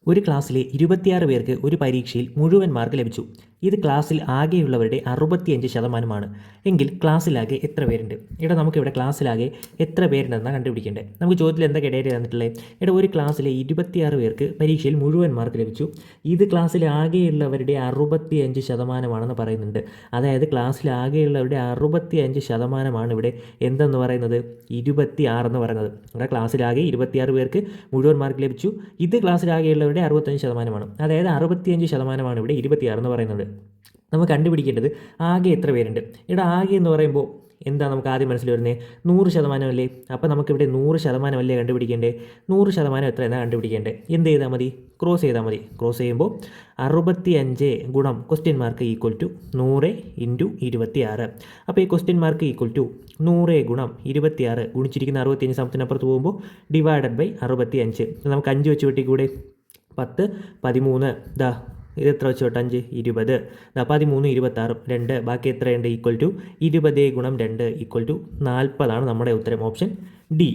ഒരു ക്ലാസ്സിലെ 26 പേർക്ക് ഒരു പരീക്ഷയിൽ മുഴുവൻ മാർക്ക് ലഭിച്ചു. ഇത് ക്ലാസ്സിൽ ആകെയുള്ളവരുടെ 65%. എങ്കിൽ ക്ലാസ്സിലാകെ എത്ര പേരുണ്ട്? നമുക്കിവിടെ ക്ലാസ്സിലാകെ എത്ര പേരുണ്ടെന്നാണ് കണ്ടുപിടിക്കേണ്ടത്. നമുക്ക് ചോദ്യത്തിൽ എന്തൊക്കെ ഡേറ്റ തന്നിട്ടുള്ളത്? ഒരു ക്ലാസ്സിലെ 26 പേർക്ക് പരീക്ഷയിൽ മുഴുവൻ മാർക്ക് ലഭിച്ചു. ഇത് ക്ലാസ്സിൽ ആകെയുള്ളവരുടെ 65%ആണെന്ന് പറയുന്നുണ്ട്. അതായത് ക്ലാസ്സിൽ ആകെയുള്ളവരുടെ 65% ഇവിടെ എന്തെന്ന് പറയുന്നത് 26 എന്ന് പറയുന്നത്. ഇവിടെ ക്ലാസ്സിലാകെ 26 പേർക്ക് മുഴുവൻ മാർക്ക് ലഭിച്ചു. ഇത് ക്ലാസ്സിലാകെയുള്ളവരുടെ 65%. അതായത് 65% ഇവിടെ 26 എന്ന് പറയുന്നത്. നമുക്ക് കണ്ടുപിടിക്കേണ്ടത് ആകെ എത്ര പേരുണ്ട്. ആകെ എന്ന് പറയുമ്പോൾ എന്താ നമുക്ക് ആദ്യം മനസ്സിൽ വരുന്നത്? 100% അല്ലേ? അപ്പോൾ നമുക്കിവിടെ 100% അല്ലേ കണ്ടുപിടിക്കേണ്ടത്? 100% എത്ര എന്നാണ് കണ്ടുപിടിക്കേണ്ടത്? എന്ത് ചെയ്താൽ മതി? ക്രോസ് ചെയ്താൽ മതി. ക്രോസ് ചെയ്യുമ്പോൾ 65 ഗുണം (=100 × 26). അപ്പോൾ ഈ (=100 ഗുണം 26) ഗുണിച്ചിരിക്കുന്ന 65 സമത്തിനപ്പുറത്ത് പോകുമ്പോൾ /65. നമുക്ക് 5 വെച്ച് വെട്ടിക്കൂടെ? 10, 13, ഇത് എത്ര വെച്ച് തൊട്ട് 5, 20, 13, 26, 2, ബാക്കി എത്രയുണ്ട്? (20 × 2 = 40) നമ്മുടെ ഉത്തരം ഓപ്ഷൻ ഡി.